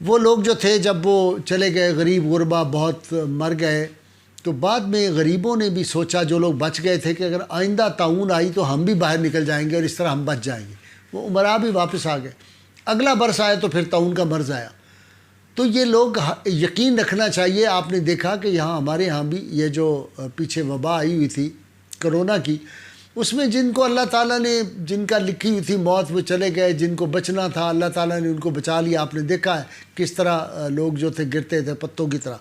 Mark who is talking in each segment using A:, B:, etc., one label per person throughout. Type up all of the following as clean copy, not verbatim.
A: وہ لوگ جو تھے جب وہ چلے گئے غریب غربا بہت مر گئے، تو بعد میں غریبوں نے بھی سوچا، جو لوگ بچ گئے تھے، کہ اگر آئندہ طاعون آئی تو ہم بھی باہر نکل جائیں گے اور اس طرح ہم بچ جائیں گے۔ وہ امراء بھی واپس آ گئے۔ اگلا برس آیا تو پھر طاعون کا مرض آیا۔ تو یہ لوگ یقین رکھنا چاہیے۔ آپ نے دیکھا کہ یہاں ہمارے ہاں بھی یہ جو پیچھے وبا آئی ہوئی تھی کرونا کی، اس میں جن کو اللہ تعالیٰ نے، جن کا لکھی ہوئی تھی موت، وہ چلے گئے، جن کو بچنا تھا اللہ تعالیٰ نے ان کو بچا لیا۔ آپ نے دیکھا ہے کس طرح لوگ جو تھے گرتے تھے پتوں کی طرح۔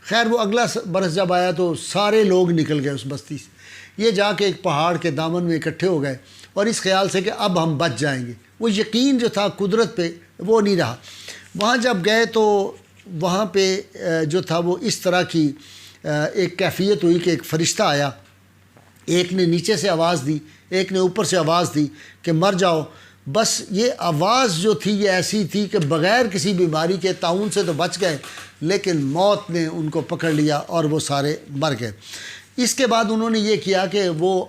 A: خیر وہ اگلا برس جب آیا تو سارے لوگ نکل گئے اس بستی سے، یہ جا کے ایک پہاڑ کے دامن میں اکٹھے ہو گئے، اور اس خیال سے کہ اب ہم بچ جائیں گے۔ وہ یقین جو تھا قدرت پہ وہ نہیں رہا۔ وہاں جب گئے تو وہاں پہ جو تھا وہ اس طرح کی ایک کیفیت ہوئی کہ ایک فرشتہ آیا، ایک نے نیچے سے آواز دی، ایک نے اوپر سے آواز دی کہ مر جاؤ۔ بس یہ آواز جو تھی یہ ایسی تھی کہ بغیر کسی بیماری کے، طاعون سے تو بچ گئے، لیکن موت نے ان کو پکڑ لیا اور وہ سارے مر گئے۔ اس کے بعد انہوں نے یہ کیا کہ وہ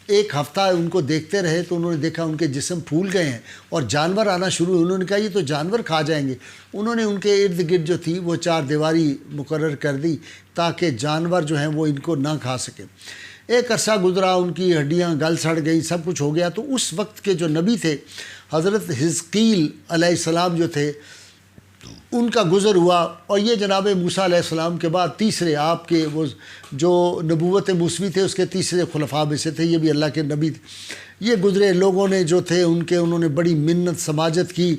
A: ایک ہفتہ ان کو دیکھتے رہے، تو انہوں نے دیکھا ان کے جسم پھول گئے ہیں اور جانور آنا شروع ہوئے۔ انہوں نے کہا یہ تو جانور کھا جائیں گے۔ انہوں نے ان کے ارد گرد جو تھی وہ 4 دیواری مقرر کر دی تاکہ جانور جو ہیں وہ ان کو نہ کھا سکیں۔ ایک عرصہ گزرا، ان کی ہڈیاں گل سڑ گئیں، سب کچھ ہو گیا۔ تو اس وقت کے جو نبی تھے حضرت حزقیل علیہ السلام جو تھے، ان کا گزر ہوا، اور یہ جناب موسیٰ علیہ السلام کے بعد تیسرے آپ کے وہ جو نبوت موسوی تھے اس کے تیسرے خلفاء میں سے تھے، یہ بھی اللہ کے نبی تھے۔ یہ گزرے، لوگوں نے جو تھے انہوں نے بڑی منت سماجت کی،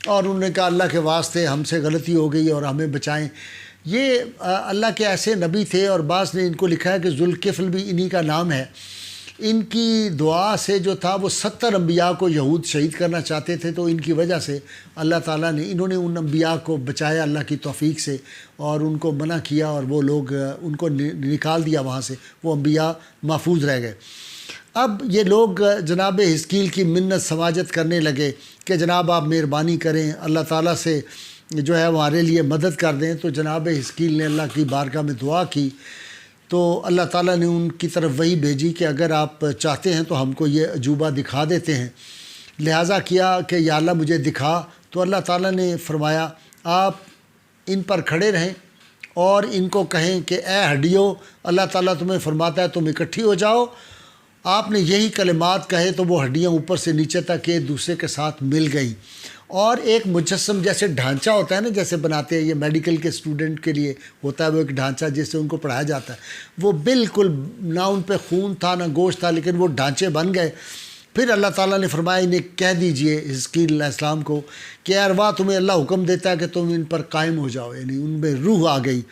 A: اور انہوں نے کہا اللہ کے واسطے ہم سے غلطی ہو گئی اور ہمیں بچائیں۔ یہ اللہ کے ایسے نبی تھے، اور بعض نے ان کو لکھا ہے کہ ذوالکفل بھی انہی کا نام ہے۔ ان کی دعا سے جو تھا وہ 70 انبیاء کو یہود شہید کرنا چاہتے تھے، تو ان کی وجہ سے اللہ تعالیٰ نے، انہوں نے ان انبیاء کو بچایا اللہ کی توفیق سے، اور ان کو منع کیا، اور وہ لوگ ان کو نکال دیا وہاں سے، وہ انبیاء محفوظ رہ گئے۔ اب یہ لوگ جناب حزقیل کی منت سماجت کرنے لگے کہ جناب آپ مہربانی کریں، اللہ تعالیٰ سے جو ہے ہمارے لیے مدد کر دیں۔ تو جناب حزقیل نے اللہ کی بارگاہ میں دعا کی، تو اللہ تعالیٰ نے ان کی طرف وہی بھیجی کہ اگر آپ چاہتے ہیں تو ہم کو یہ عجوبہ دکھا دیتے ہیں۔ لہٰذا کیا کہ یا اللہ مجھے دکھا، تو اللہ تعالیٰ نے فرمایا آپ ان پر کھڑے رہیں اور ان کو کہیں کہ اے ہڈیو، اللہ تعالیٰ تمہیں فرماتا ہے تم اکٹھی ہو جاؤ۔ آپ نے یہی کلمات کہے تو وہ ہڈیاں اوپر سے نیچے تک ایک دوسرے کے ساتھ مل گئیں، اور ایک مجسم جیسے ڈھانچہ ہوتا ہے نا، جیسے بناتے ہیں یہ میڈیکل کے اسٹوڈنٹ کے لیے ہوتا ہے وہ ایک ڈھانچہ جس سے ان کو پڑھایا جاتا ہے، وہ بالکل نہ ان پہ خون تھا نہ گوشت تھا، لیکن وہ ڈھانچے بن گئے۔ پھر اللہ تعالیٰ نے فرمایا انہیں کہہ دیجئے حزقیل علیہ السلام کو کہ اے ارواح تمہیں اللہ حکم دیتا ہے کہ تم ان پر قائم ہو جاؤ، یعنی ان میں روح آ گئی،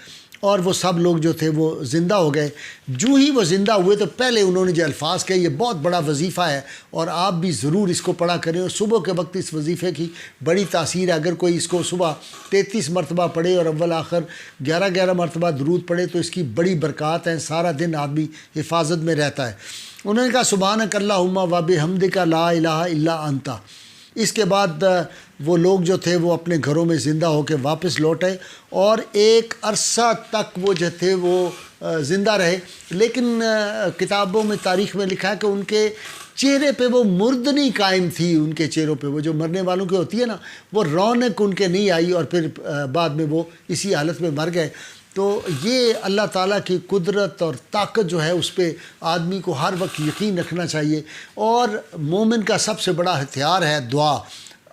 A: اور وہ سب لوگ جو تھے وہ زندہ ہو گئے۔ جو ہی وہ زندہ ہوئے تو پہلے انہوں نے جو الفاظ کہے، یہ بہت بڑا وظیفہ ہے اور آپ بھی ضرور اس کو پڑھا کریں، اور صبح کے وقت اس وظیفے کی بڑی تاثیر ہے۔ اگر کوئی اس کو صبح 33 مرتبہ پڑھے اور اول آخر 11 مرتبہ درود پڑھے تو اس کی بڑی برکات ہیں، سارا دن آدمی حفاظت میں رہتا ہے۔ انہوں نے کہا سبحانک اللہم و بحمدک لا الہ الا انت۔ اس کے بعد وہ لوگ جو تھے وہ اپنے گھروں میں زندہ ہو کے واپس لوٹے، اور ایک عرصہ تک وہ جو تھے وہ زندہ رہے، لیکن کتابوں میں تاریخ میں لکھا ہے کہ ان کے چہرے پہ وہ مردنی قائم تھی، ان کے چہروں پہ وہ جو مرنے والوں کی ہوتی ہے نا، وہ رونق ان کے نہیں آئی، اور پھر بعد میں وہ اسی حالت میں مر گئے۔ تو یہ اللہ تعالیٰ کی قدرت اور طاقت جو ہے اس پہ آدمی کو ہر وقت یقین رکھنا چاہیے، اور مومن کا سب سے بڑا ہتھیار ہے دعا۔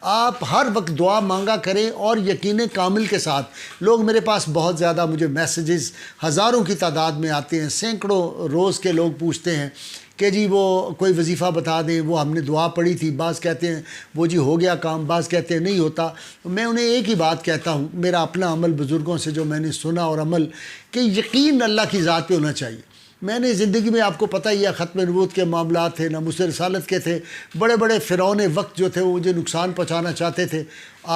A: آپ ہر وقت دعا مانگا کریں اور یقین کامل کے ساتھ۔ لوگ میرے پاس بہت زیادہ مجھے میسیجز ہزاروں کی تعداد میں آتے ہیں، سینکڑوں روز کے لوگ پوچھتے ہیں کہ جی وہ کوئی وظیفہ بتا دیں، وہ ہم نے دعا پڑھی تھی، بعض کہتے ہیں وہ جی ہو گیا کام، بعض کہتے ہیں نہیں ہوتا۔ میں انہیں ایک ہی بات کہتا ہوں، میرا اپنا عمل بزرگوں سے جو میں نے سنا اور عمل، کہ یقین اللہ کی ذات پہ ہونا چاہیے۔ میں نے زندگی میں آپ کو پتہ ہی ہے ختم نبوت کے معاملات تھے، ناموس رسالت کے تھے، بڑے بڑے فرعون وقت جو تھے وہ مجھے نقصان پہنچانا چاہتے تھے،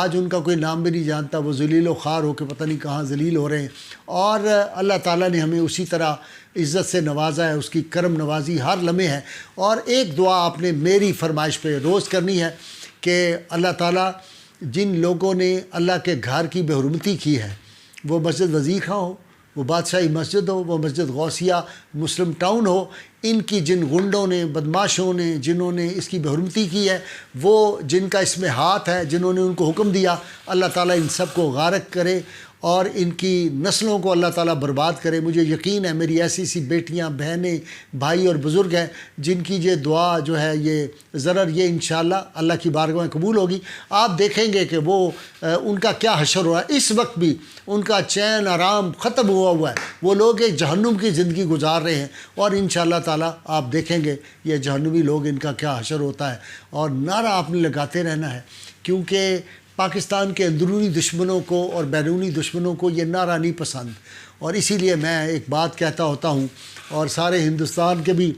A: آج ان کا کوئی نام بھی نہیں جانتا، وہ ذلیل و خوار ہو کے پتہ نہیں کہاں ذلیل ہو رہے ہیں، اور اللہ تعالیٰ نے ہمیں اسی طرح عزت سے نوازا ہے، اس کی کرم نوازی ہر لمحے ہے۔ اور ایک دعا آپ نے میری فرمائش پہ روز کرنی ہے کہ اللہ تعالیٰ جن لوگوں نے اللہ کے گھر کی بے حرمتی کی ہے، وہ مسجد وزیر خاں ہو، وہ بادشاہی مسجد ہو، وہ مسجد غوثیہ مسلم ٹاؤن ہو، ان کی جن غنڈوں نے، بدماشوں نے، جنہوں نے اس کی بے حرمتی کی ہے، وہ جن کا اس میں ہاتھ ہے، جنہوں نے ان کو حکم دیا، اللہ تعالیٰ ان سب کو غارق کرے اور ان کی نسلوں کو اللہ تعالیٰ برباد کرے۔ مجھے یقین ہے میری ایسی ایسی بیٹیاں، بہنیں، بھائی اور بزرگ ہیں جن کی یہ دعا جو ہے، یہ ضرر، یہ انشاءاللہ اللہ کی بارگاہ میں قبول ہوگی۔ آپ دیکھیں گے کہ وہ ان کا کیا حشر ہو رہا ہے، اس وقت بھی ان کا چین آرام ختم ہوا ہے، وہ لوگ ایک جہنم کی زندگی گزار رہے ہیں، اور انشاءاللہ تعالیٰ آپ دیکھیں گے یہ جہنمی لوگ ان کا کیا حشر ہوتا ہے۔ اور نعرہ آپ نے لگاتے رہنا ہے، کیونکہ پاکستان کے اندرونی دشمنوں کو اور بیرونی دشمنوں کو یہ نعرہ نہیں پسند، اور اسی لیے میں ایک بات کہتا ہوتا ہوں، اور سارے ہندوستان کے بھی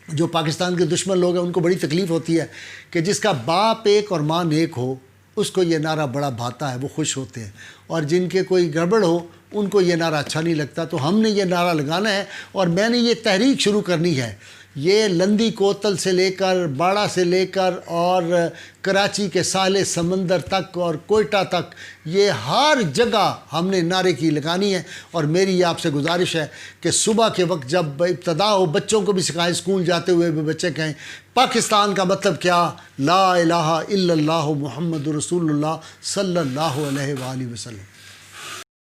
A: جو پاکستان کے دشمن لوگ ہیں ان کو بڑی تکلیف ہوتی ہے کہ جس کا باپ ایک اور ماں نیک ہو اس کو یہ نعرہ بڑا بھاتا ہے، وہ خوش ہوتے ہیں، اور جن کے کوئی گڑبڑ ہو ان کو یہ نعرہ اچھا نہیں لگتا۔ تو ہم نے یہ نعرہ لگانا ہے، اور میں نے یہ تحریک شروع کرنی ہے۔ یہ لندی کوتل سے لے کر، باڑہ سے لے کر، اور کراچی کے ساحل سمندر تک اور کوئٹہ تک، یہ ہر جگہ ہم نے نعرے کی لگانی ہے۔ اور میری یہ آپ سے گزارش ہے کہ صبح کے وقت جب ابتدا ہو، بچوں کو بھی سکھائیں، اسکول جاتے ہوئے بھی بچے کہیں پاکستان کا مطلب کیا، لا الہ الا اللہ محمد رسول اللہ صلی اللہ علیہ وآلہ وسلم۔